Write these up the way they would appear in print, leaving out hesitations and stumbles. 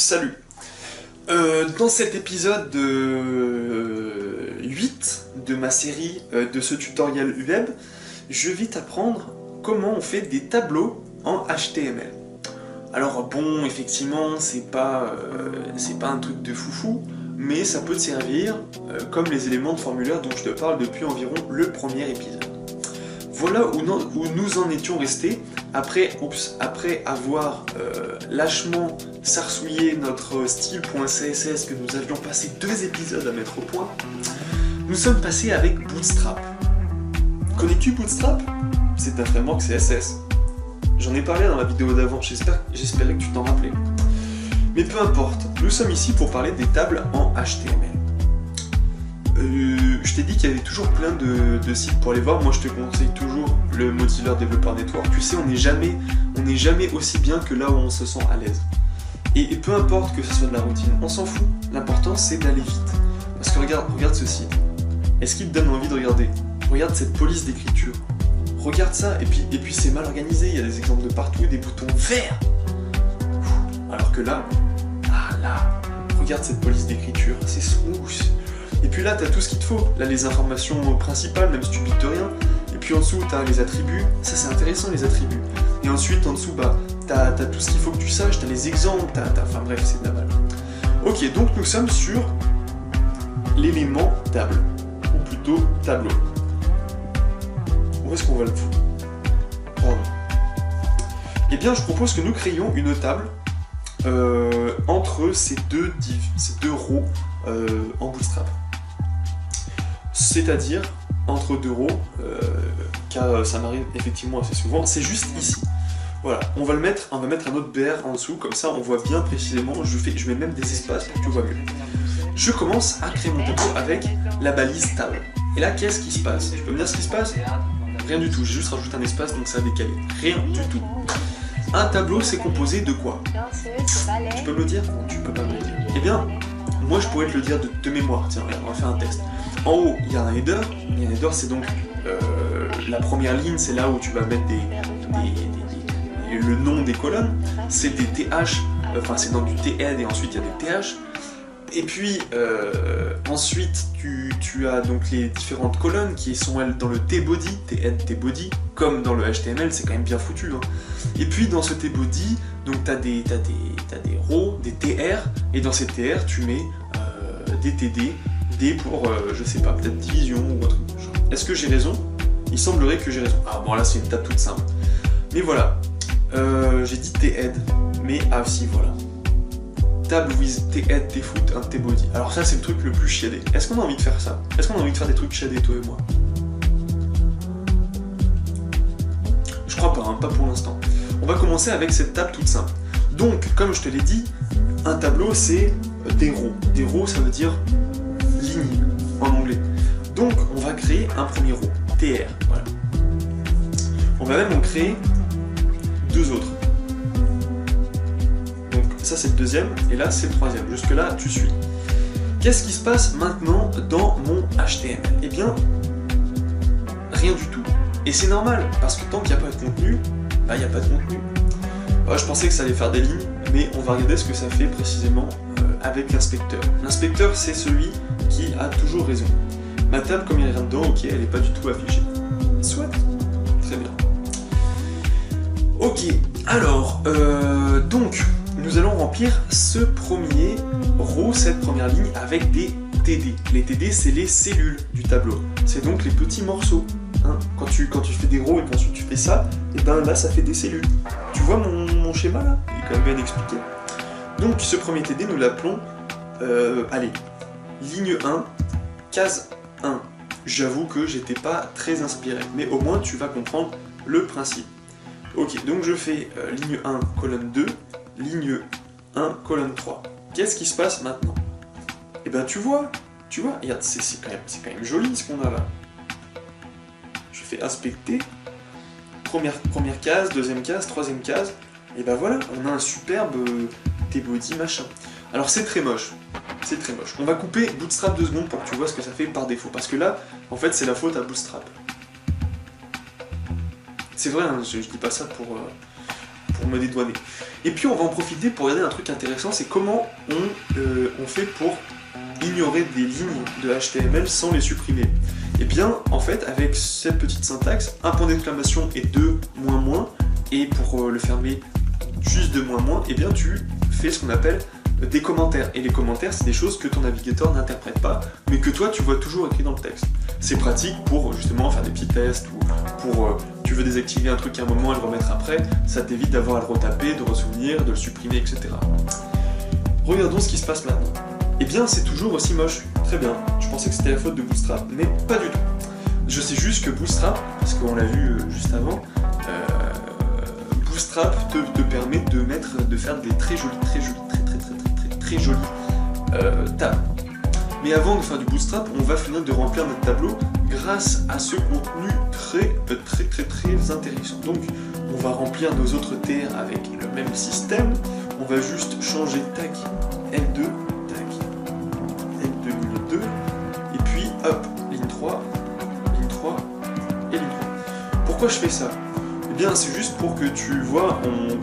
Salut. Dans cet épisode 8 de ma série de ce tutoriel web, je vais t'apprendre comment on fait des tableaux en HTML. Alors bon, effectivement, c'est pas un truc de foufou, mais ça peut te servir comme les éléments de formulaire dont je te parle depuis environ le premier épisode. Voilà où nous en étions restés après avoir lâchement sarsouillé notre style.css que nous avions passé 2 épisodes à mettre au point. Nous sommes passés avec Bootstrap. Connais-tu Bootstrap? C'est un framework CSS. J'en ai parlé dans la vidéo d'avant, j'espérais que tu t'en rappelais. Mais peu importe, nous sommes ici pour parler des tables en HTML. Je t'ai dit qu'il y avait toujours plein de sites pour aller voir. Moi je te conseille toujours le Mozilla Developer Network. Tu sais, on n'est jamais aussi bien que là où on se sent à l'aise. Et peu importe que ce soit de la routine, on s'en fout. L'important c'est d'aller vite. Parce que regarde ce site. Est-ce qu'il te donne envie de regarder? Regarde cette police d'écriture. Regarde ça, et puis c'est mal organisé, il y a des exemples de partout, des boutons verts. Alors que là, regarde cette police d'écriture, c'est smooth. Et puis là, t'as tout ce qu'il te faut. Là, les informations principales, même si tu piques de rien. Et puis en dessous, t'as les attributs. Ça, c'est intéressant, les attributs. Et ensuite, en dessous, t'as tout ce qu'il faut que tu saches. T'as les exemples, enfin bref, c'est de la balle. Ok, donc nous sommes sur l'élément table. Ou plutôt tableau. Où est-ce qu'on va le foutre? Pardon. Eh bien, je propose que nous créions une table entre ces deux rows en Bootstrap. C'est-à-dire entre 2 rows, car ça m'arrive effectivement assez souvent, c'est juste ici. Voilà, on va mettre un autre BR en dessous, comme ça on voit bien précisément, je mets même des espaces pour que tu vois mieux. Je commence à créer mon tableau avec la balise table. Et là, qu'est-ce qui se passe? Tu peux me dire ce qui se passe? Rien du tout, j'ai juste rajouté un espace, donc ça a décalé. Rien du tout. Un tableau, c'est composé de quoi? Tu peux me le dire? Non, tu peux pas me le dire. Eh bien, moi je pourrais te le dire de mémoire. Tiens, regarde, on va faire un test. En haut, il y a un header. Et un header, c'est donc la première ligne, c'est là où tu vas mettre le nom des colonnes. C'est des TH, enfin c'est dans du THEAD et ensuite il y a des TH. Et puis ensuite tu as donc les différentes colonnes qui sont elles dans le T-body, T-head, T-body, comme dans le HTML, c'est quand même bien foutu. Hein. Et puis dans ce T-body, donc t'as des rows, des TR, et dans ces TR tu mets des TD, D pour, je sais pas, peut-être division ou autre chose. Est-ce que j'ai raison? Il semblerait que j'ai raison. Ah bon là c'est une table toute simple. Mais voilà, j'ai dit T-head, mais ah si voilà. Table with T-head, T-foot, un T-body. Alors ça c'est le truc le plus chiadé. Est-ce qu'on a envie de faire ça? Est-ce qu'on a envie de faire des trucs chiadés toi et moi? Je crois pas, hein, pas pour l'instant. On va commencer avec cette table toute simple. Donc, comme je te l'ai dit, un tableau c'est des rows. Des rows ça veut dire ligne en anglais. Donc on va créer un premier row, TR, voilà. On va même en créer 2 autres. Donc ça c'est le deuxième, et là c'est le troisième. Jusque là tu suis. Qu'est-ce qui se passe maintenant dans mon HTML? Eh bien, rien du tout. Et c'est normal, parce que tant qu'il n'y a pas de contenu, il n'y a pas de contenu. Je pensais que ça allait faire des lignes, mais on va regarder ce que ça fait précisément avec l'inspecteur. L'inspecteur, c'est celui qui a toujours raison. Ma table, comme il y a rien dedans, ok, elle n'est pas du tout affichée. Soit. Très bien. Ok, alors, donc, nous allons remplir ce premier row, cette première ligne, avec des TD. Les TD, c'est les cellules du tableau. C'est donc les petits morceaux. Hein, quand tu fais des rows et qu'ensuite tu fais ça, et ben là ça fait des cellules. Tu vois mon schéma là? Il est quand même bien expliqué. Donc ce premier TD nous l'appelons, allez, ligne 1, case 1. J'avoue que j'étais pas très inspiré, mais au moins tu vas comprendre le principe. Ok, donc je fais ligne 1, colonne 2, ligne 1, colonne 3. Qu'est-ce qui se passe maintenant? Et ben tu vois, regarde, c'est quand même joli ce qu'on a là. Je fais inspecter, première case, deuxième case, troisième case, et ben voilà, on a un superbe T-body machin. Alors c'est très moche, On va couper Bootstrap 2 secondes pour que tu vois ce que ça fait par défaut, parce que là, en fait, c'est la faute à Bootstrap. C'est vrai, hein, je dis pas ça pour me dédouaner. Et puis on va en profiter pour regarder un truc intéressant, c'est comment on fait pour ignorer des lignes de HTML sans les supprimer. Et bien, en fait, avec cette petite syntaxe, un point d'exclamation et 2 moins, et pour le fermer, juste 2 moins, et bien tu fais ce qu'on appelle des commentaires. Et les commentaires, c'est des choses que ton navigateur n'interprète pas, mais que toi, tu vois toujours écrit dans le texte. C'est pratique pour justement faire des petits tests, ou pour tu veux désactiver un truc à un moment et le remettre après, ça t'évite d'avoir à le retaper, de ressouvenir, de le supprimer, etc. Regardons ce qui se passe maintenant. Eh bien, c'est toujours aussi moche. Très bien. Je pensais que c'était la faute de Bootstrap, mais pas du tout. Je sais juste que Bootstrap, parce qu'on l'a vu juste avant, Bootstrap te permet de faire des très jolies tables. Mais avant de faire du Bootstrap, on va finir de remplir notre tableau grâce à ce contenu très intéressant. Donc, on va remplir nos autres TR avec le même système. On va juste changer tac L2, tac L2 ligne 2, et puis hop, ligne 3 et ligne 3. Pourquoi je fais ça? Eh bien, c'est juste pour que tu vois qu'on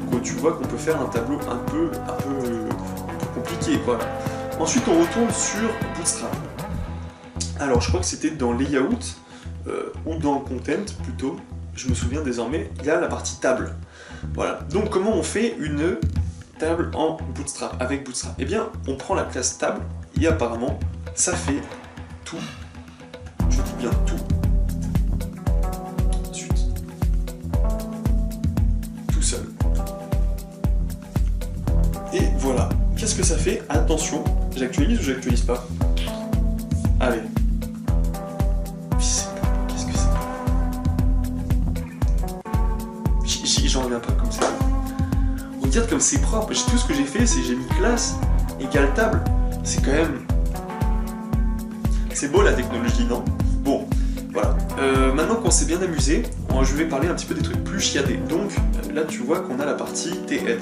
peut faire un tableau un peu compliqué, voilà. Ensuite, on retourne sur Bootstrap. Alors, je crois que c'était dans Layout, ou dans Content, plutôt, je me souviens désormais, il y a la partie table. Voilà, donc comment on fait une table en Bootstrap, avec Bootstrap? Eh bien, on prend la classe table, et apparemment, ça fait tout, je dis bien tout, tout seul. Et voilà. Qu'est-ce que ça fait? Attention, j'actualise ou j'actualise pas? Allez. Qu'est-ce que c'est? J'en reviens pas comme ça. Regarde comme c'est propre. Tout ce que j'ai fait, c'est j'ai mis classe égale table. C'est quand même... C'est beau la technologie, non? Bon, voilà. Maintenant qu'on s'est bien amusé, je vais parler un petit peu des trucs plus chiadés. Donc, là tu vois qu'on a la partie THead.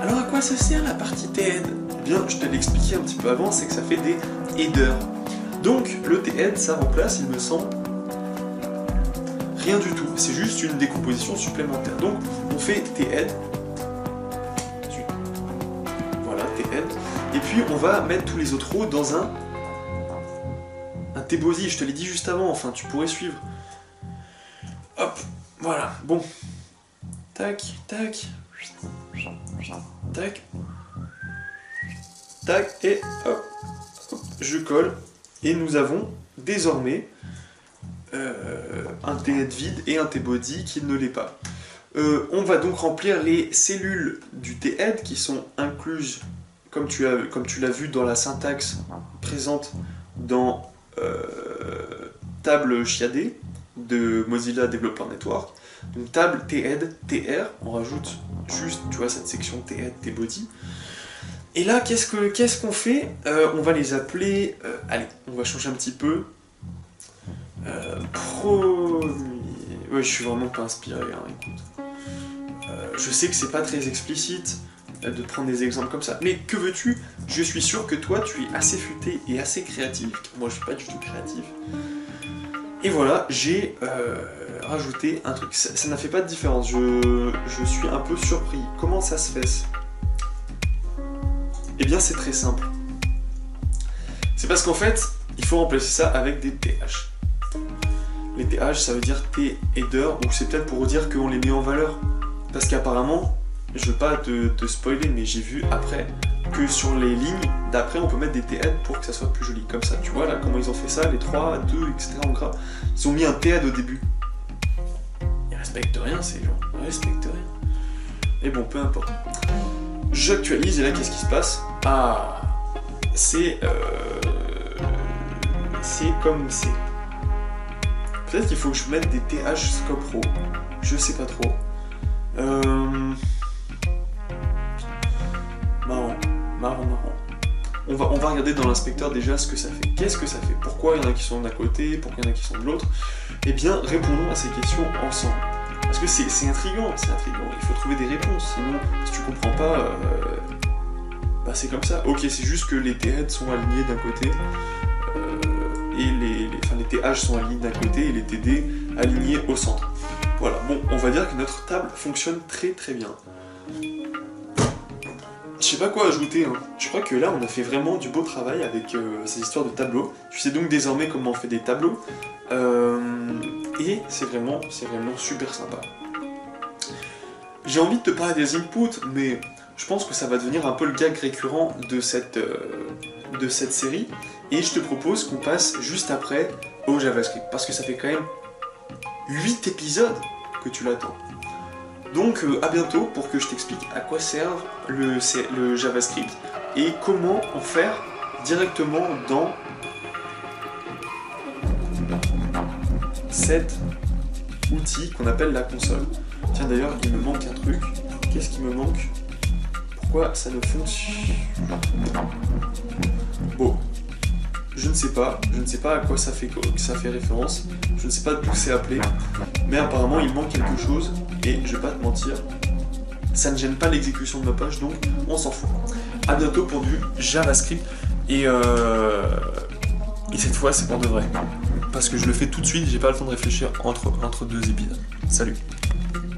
Alors à quoi ça sert la partie THead? Eh bien, je te l'ai expliqué un petit peu avant, c'est que ça fait des headers. Donc le THead, ça remplace, il me semble, rien du tout. C'est juste une décomposition supplémentaire. Donc on fait THead. Voilà, THead. Et puis on va mettre tous les autres rows dans un T-body. Je te l'ai dit juste avant, enfin tu pourrais suivre. Hop, voilà, bon. Tac, tac. Tac, tac, et hop, hop, je colle, et nous avons désormais un T-head vide et un T-body qui ne l'est pas. On va donc remplir les cellules du T-head qui sont incluses, comme tu l'as vu dans la syntaxe présente dans table chiadée de Mozilla Developer Network. Donc table T-head, TR, on rajoute juste, tu vois, cette section T-head, T-body. Et là, qu'est-ce qu'on fait? On va les appeler... allez, on va changer un petit peu. Ouais, je suis vraiment pas inspiré, hein, écoute. Je sais que c'est pas très explicite de prendre des exemples comme ça, mais que veux-tu? Je suis sûr que toi, tu es assez futé et assez créatif. Moi, je suis pas du tout créatif. Et voilà, j'ai rajouté un truc. Ça n'a fait pas de différence. Je suis un peu surpris. Comment ça se fait? Eh bien, c'est très simple. C'est parce qu'en fait, il faut remplacer ça avec des TH. Les TH, ça veut dire T-header, ou c'est peut-être pour dire qu'on les met en valeur. Parce qu'apparemment, je veux pas te spoiler, mais j'ai vu après que sur les lignes d'après, on peut mettre des T-head pour que ça soit plus joli. Comme ça, tu vois là comment ils ont fait ça, les 3, 2, etc. en gras. Ils ont mis un T-head au début. Ils respectent rien, ces gens. Ils respectent rien. Et bon, peu importe. J'actualise et là, qu'est-ce qui se passe? Ah, c'est comme c'est. Peut-être qu'il faut que je mette des TH Scope Row. Je sais pas trop. Marrant. On va regarder dans l'inspecteur déjà ce que ça fait. Qu'est-ce que ça fait? Pourquoi il y en a qui sont d'un côté, pourquoi il y en a qui sont de l'autre? Eh bien, répondons à ces questions ensemble. Parce que c'est intriguant, il faut trouver des réponses. Sinon, si tu comprends pas, bah c'est comme ça. Ok, c'est juste que les T-heads sont alignés d'un côté, et les TH sont alignés d'un côté, et les TD alignés au centre. Voilà, bon, on va dire que notre table fonctionne très très bien. Je sais pas quoi ajouter, hein. Je crois que là on a fait vraiment du beau travail avec ces histoires de tableaux. Tu sais donc désormais comment on fait des tableaux. Et c'est vraiment super sympa. J'ai envie de te parler des inputs, mais je pense que ça va devenir un peu le gag récurrent de cette série. Et je te propose qu'on passe juste après au JavaScript, parce que ça fait quand même 8 épisodes que tu l'attends. Donc à bientôt pour que je t'explique à quoi sert le JavaScript et comment en faire directement dans cet outil qu'on appelle la console. Tiens d'ailleurs, il me manque un truc. Qu'est-ce qui me manque? Pourquoi ça ne fonctionne? Bon, je ne sais pas à quoi ça fait référence, je ne sais pas d'où c'est appelé, mais apparemment il manque quelque chose, et je vais pas te mentir, ça ne gêne pas l'exécution de ma page, donc on s'en fout. A bientôt pour du JavaScript, et cette fois c'est pour de vrai, parce que je le fais tout de suite, j'ai pas le temps de réfléchir entre deux épisodes. Salut.